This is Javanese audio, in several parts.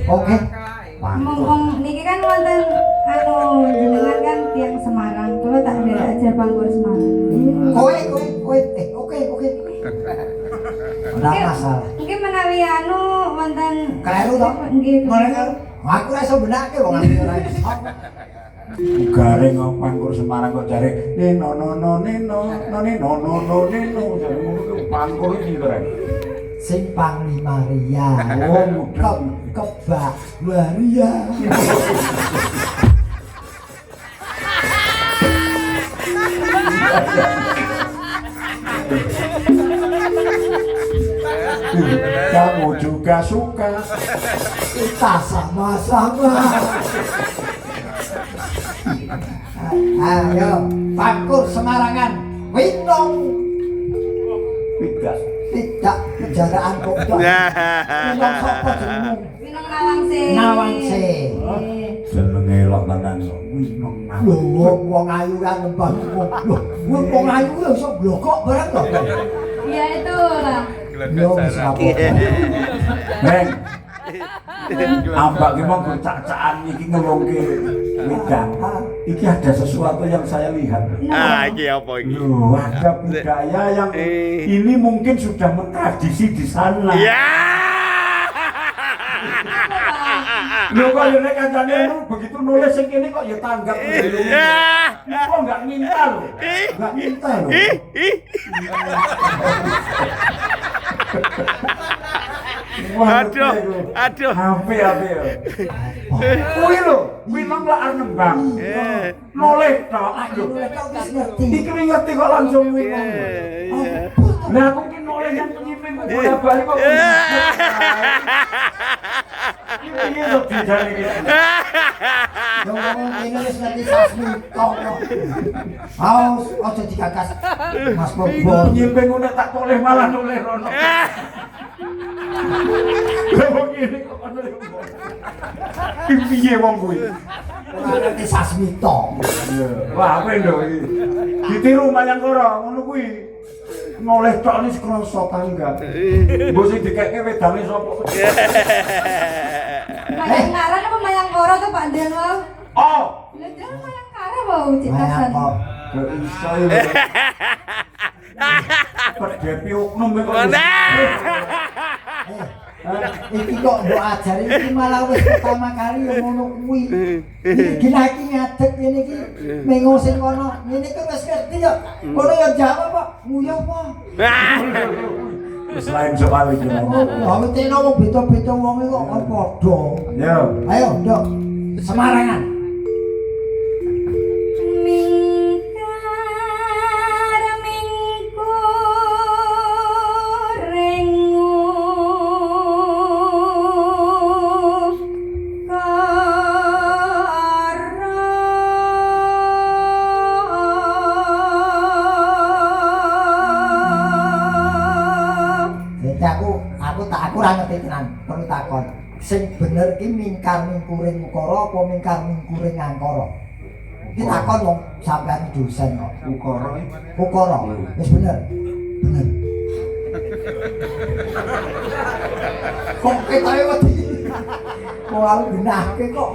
Oke. Ngomong niki kan wonten jenengan kan tiang Semarang. Kula tak ada ajar Pangkur Semarang. Kowe oke. Ora masalah. Mungkin menawi wonten Kleru to? Nggih. Ngono. Aku ora iso benake wong aku ora iso. Garing Pangkur Semarang kok jare neno jare ngono ku Pangkur iki to rek. Sing Panglima Ria. Oh, kebak Waria. Kamu juga suka. Kita sama-sama. Ayo, Pangkur Semarangan. Winong. Tidak kejaraan kok. Winong sapa jenengmu? Winong Nawangse. Nawangse. Jenenge lok tenan kok. Winong Lho, wong ayu kan nembah wong. Wong ayu lho iso blokok barang kok. Iya itu lah. Yo wis apa. Neng. Ambak ki mong cak-cakan iki ngelongke wedang. Iki ada sesuatu yang saya lihat. Iki apa iki? Loh, ada budaya yang ini mungkin sudah mentradisi di sana. Ya. Loh kok ya nek kancane begitu nulis sing kene kok ya tanggap. Kok enggak minta loh. Enggak minta loh. Aduh. Hape. Kuwi lho, winong lak arep nembang. Noleh tok. Iki ngerti kok langsung winong. Nah aku ki noleh yang penyipin bola-bali kok. Ini lho bidane iki. Yo ngomong ini wis ngerti sasmi tok. Aos aja digagas. Mas Bobo. Nyipin ngono tak toleh malah noleh rono. Wong iki kok ono yo. Piye wong kuwi? Ora ngerti sasmi tok. Wah, apa ndok iki? Ditiru mayang karo ngono kuwi. Noleh tok nis krasa tanggap. Mbok sing dikeke wedane sapa? Mayang Ngaran apa Mayang Koro tuh Pak Den wau? Oh, Lha jangan Mayang Karo wau Cik Mayang Hasan. kok. gak iso ya. Perdepi oknum kok. Iki kok mbok ajari iki malah wis pertama kali yo ngono kuwi. Iki lagi ngadeg ngene iki mengo sing kono. Ngene iki wis ngerti yo. Kono yo jawab kok nguyuh apa. Wis lain soal iki. Oh, teno wong beda-beda wong kok padha. Yo. Ayo, Nduk. Semarangan. Aku ora ngerti tenan, perlu takon. Sing bener ki mingkar mingkuring ukara apa mingkar mingkuring angkara? Iki takon wong sampean dosen kok. Ukara. Ukara. Wis bener. Bener. Kok ketoke wedi. Kok aku genahke kok.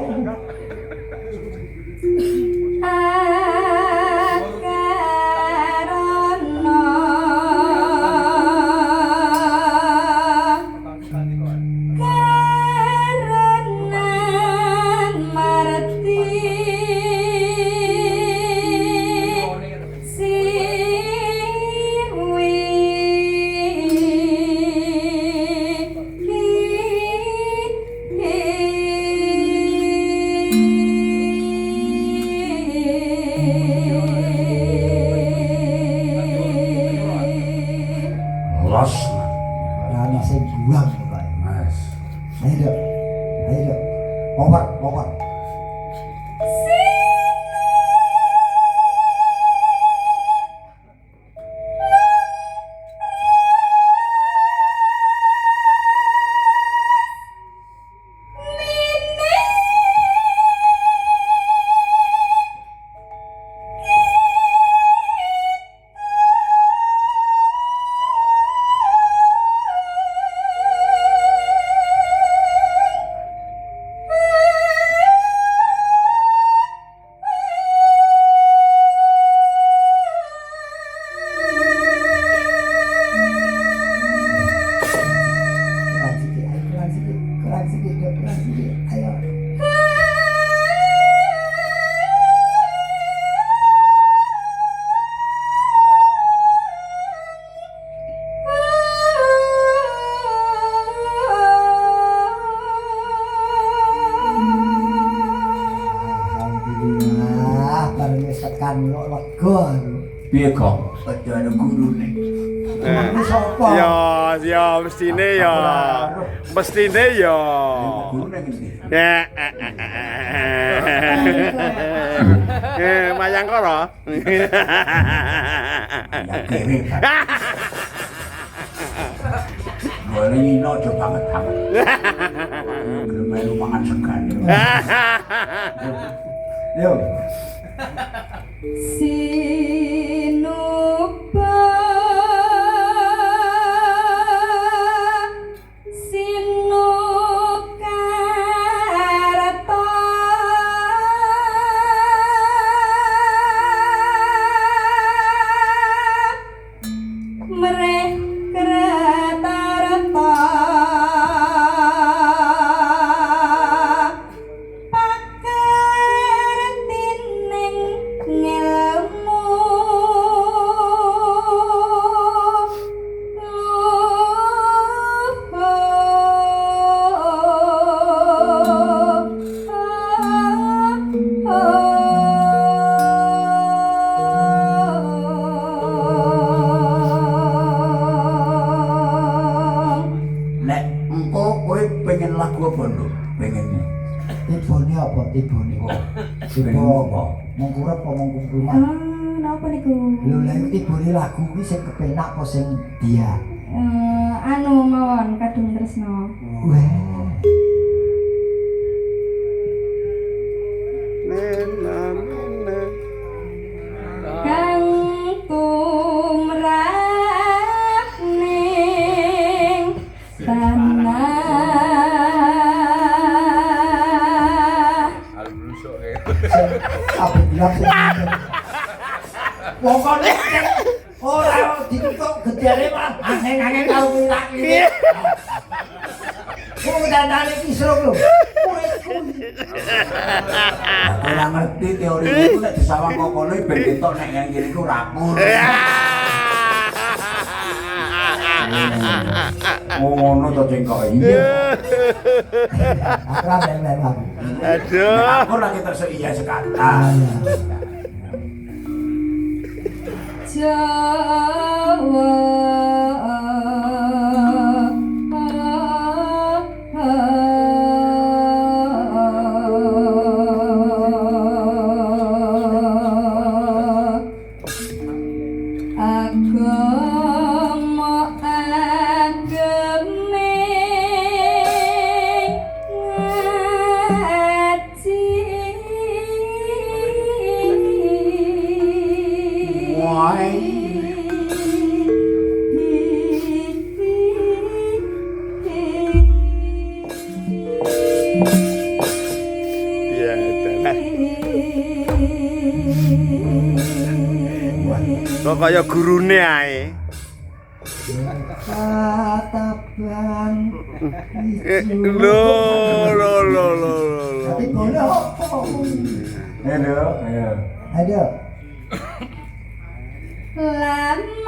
sedikit. Ayo. Alhamdulillah, bareng wis tekan lo lega aku. Piye kok? Aja ada gurune. Ini sapa? Ya mestine ya. Mestine ya. Gurune ngendi? Ya. Mayang karo. Ya kere. Boleh nyino aja banget-banget. Melu mangan segan. Yo. Sinuba sinukarta mreh kretarta pakartining ngelmu Nek engko kowe pengen lagu apa lho? Pengenmu. Tibone apa tibone? Pengen apa? Mengkurep apa mengkumpulman? napa niku? Lho lha iki tibone lagu kuwi sing kepenak apa sing dia? Anu mawon kadung tresno. Wah. Kang tumrap ning tanah Apa bilang sing wong kono ora ditutuk gedene mah angin-angin karo milak iki. Wong dandane iki seruk lho. Ora ngerti teori iku nek disawang kok kono ben ketok nek yang kene iku rapur. Ngono to cengkok iya. Aku ben aku. Aduh. Aku lagi terus iya sekata. Jawa agama agame ngaji Why? Ya, dalah. Kok kaya gurune ae. Kataban Lho. Tapi boleh apa? Ayo, ayo. Ayo. Lama